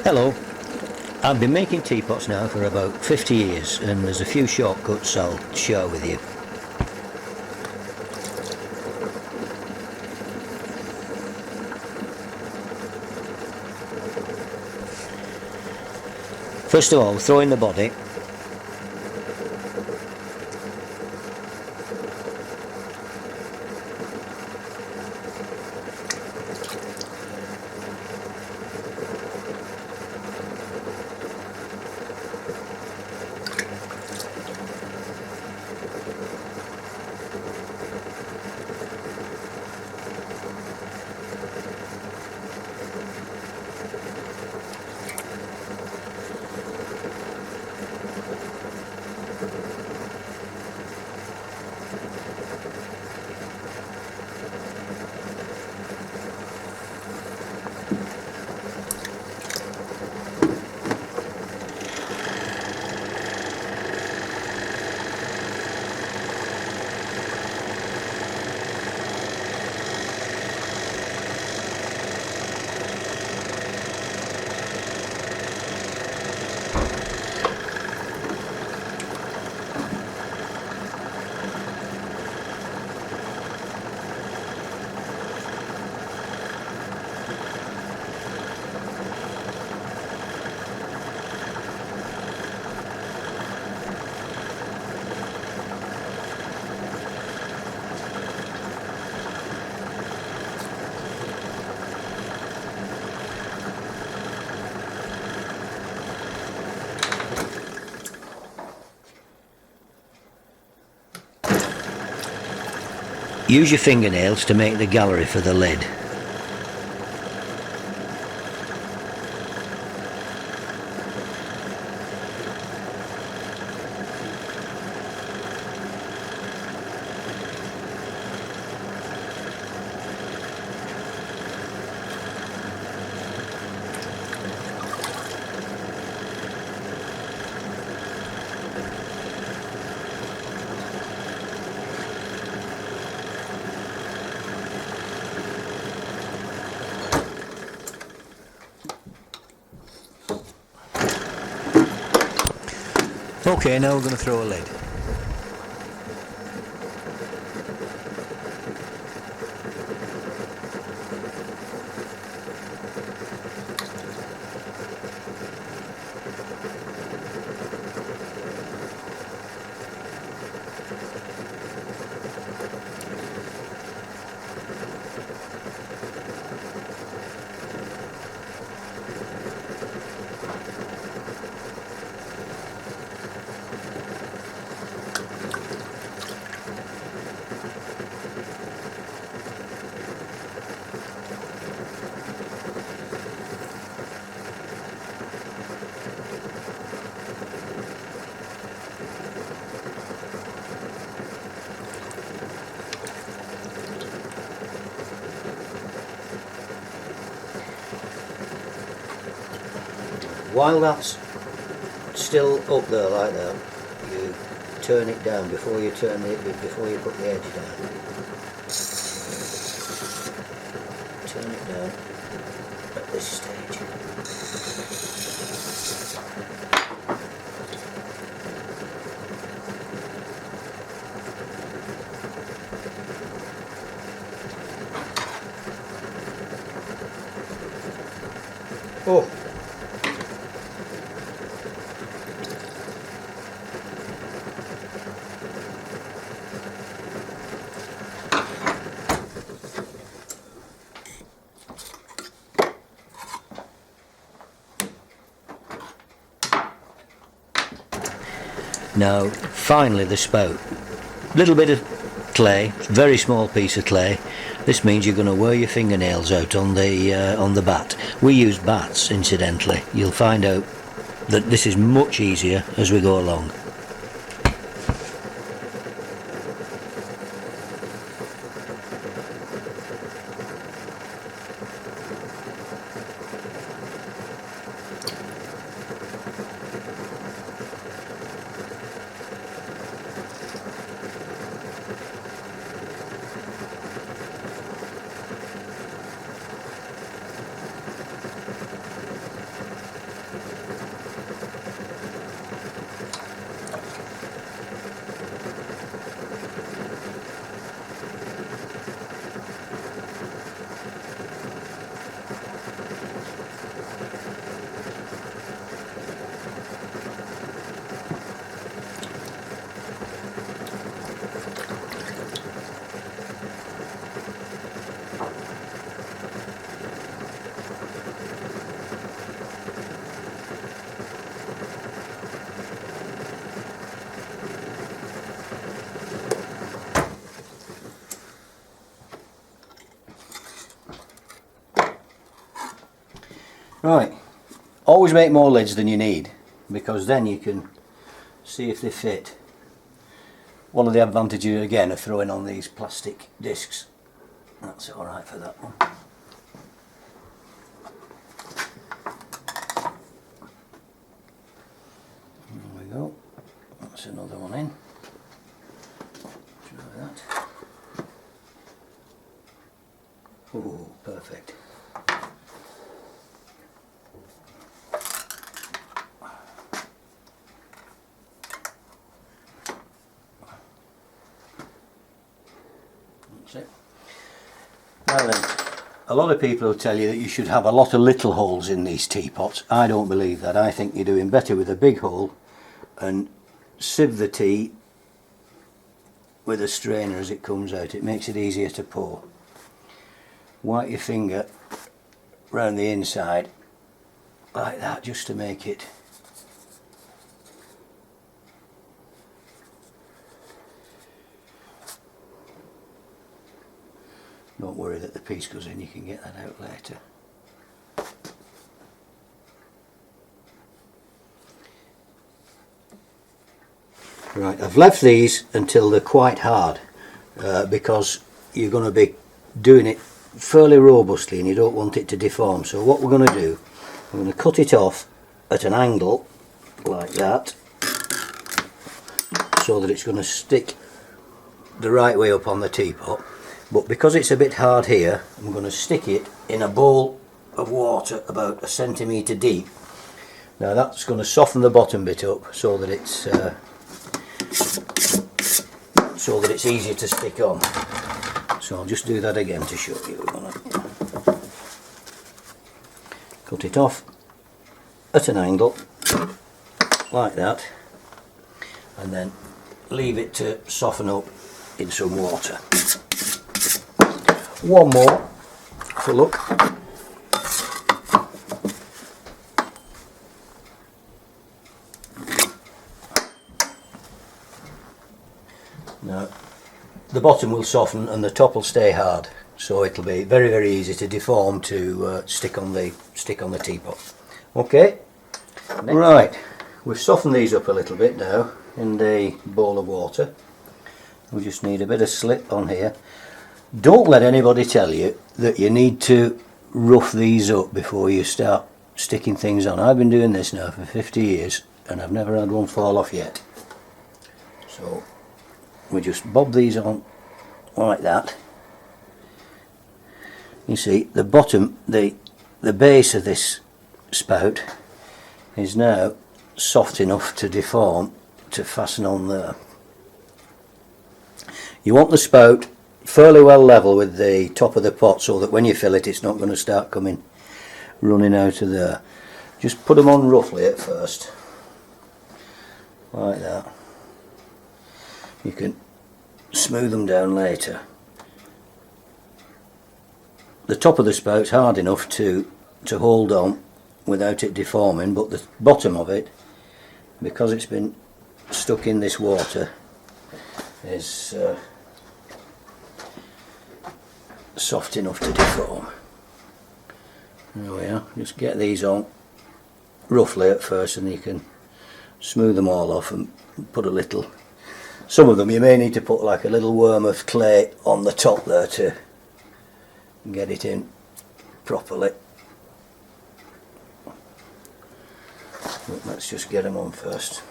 Hello. I've been making teapots now for about 50 years and there's a few shortcuts I'll share with you. First of all, throw in the body. Use your fingernails to make the gallery for the lid. Okay, now we're going to throw a lid. While that's still up there like that, you turn it down before you put the edge down. Turn it down at this stage. Oh. Now, finally the spout. Little bit of clay, very small piece of clay. This means you're going to wear your fingernails out on the bat. We use bats, incidentally. You'll find out that this is much easier as we go along. Right, always make more lids than you need, because then you can see if they fit. One of the advantages again of throwing on these plastic discs. That's alright for that one. There we go. That's another one in. Try that. Oh, perfect. That's it. Now then, a lot of people will tell you that you should have a lot of little holes in these teapots. I don't believe that. I think you're doing better with a big hole, and sieve the tea with a strainer as it comes out. It makes it easier to pour. Wipe your finger round the inside like that, just to make it don't worry that the piece goes in, you can get that out later. Right, I've left these until they're quite hard because you're going to be doing it fairly robustly and you don't want it to deform. So what we're going to do, I'm going to cut it off at an angle like that, so that it's going to stick the right way up on the teapot. But because it's a bit hard here, I'm going to stick it in a bowl of water about 1 centimetre deep. Now that's going to soften the bottom bit up so that it's easier to stick on. So I'll just do that again to show you. We're going to cut it off at an angle like that, and then leave it to soften up in some water. One more for look. Now the bottom will soften and the top will stay hard, so it'll be very, very easy to deform to stick on the teapot. Okay, right, we've softened these up a little bit now in the bowl of water. We just need a bit of slip on here. Don't let anybody tell you that you need to rough these up before you start sticking things on. I've been doing this now for 50 years and I've never had one fall off yet. So we just bob these on like that. You see the bottom, the base of this spout is now soft enough to deform to fasten on there. You want the spout fairly well level with the top of the pot so that when you fill it, it's not going to start running out of there. Just put them on roughly at first, like that. You can smooth them down later. The top of the spout's hard enough to hold on without it deforming, but the bottom of it, because it's been stuck in this water, is soft enough to deform. There we are. Just get these on roughly at first and you can smooth them all off and put a little, some of them you may need to put like a little worm of clay on the top there to get it in properly. But let's just get them on first.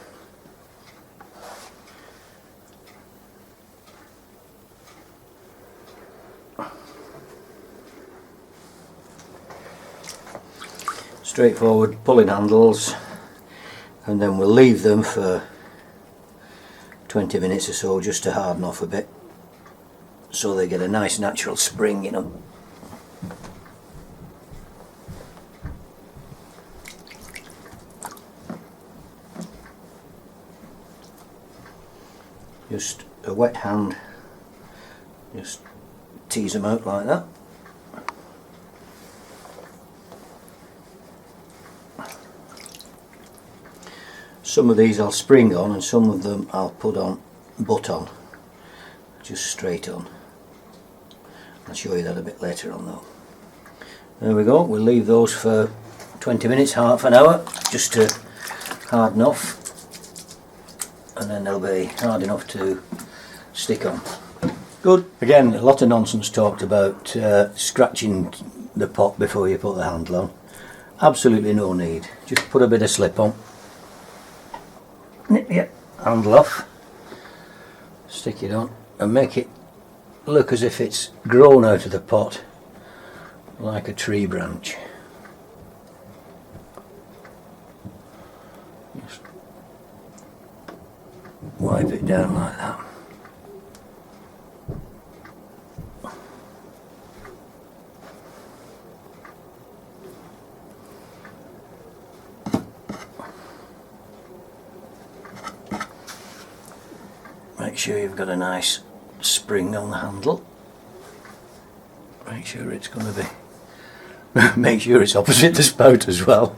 Straightforward pulling handles, and then we'll leave them for 20 minutes or so just to harden off a bit so they get a nice natural spring in them. Just a wet hand, just tease them out like that. Some of these I'll spring on and some of them I'll put on butt on, just straight on. I'll show you that a bit later on though. There we go, we'll leave those for 20 minutes, half an hour, just to harden off, and then they'll be hard enough to stick on. Good. Again, a lot of nonsense talked about scratching the pot before you put the handle on. Absolutely no need. Just put a bit of slip on, nip your handle off, stick it on, and make it look as if it's grown out of the pot like a tree branch. Just wipe it down like that. Make sure you've got a nice spring on the handle. Make sure it's going to be make sure it's opposite the spout as well.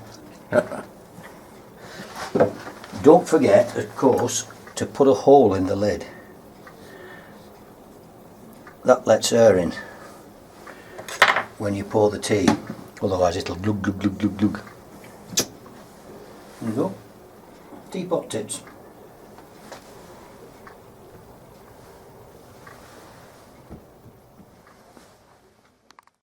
Don't forget, of course, to put a hole in the lid. That lets air in when you pour the tea, otherwise it'll glug glug glug glug glug. There you go. Teapot tips.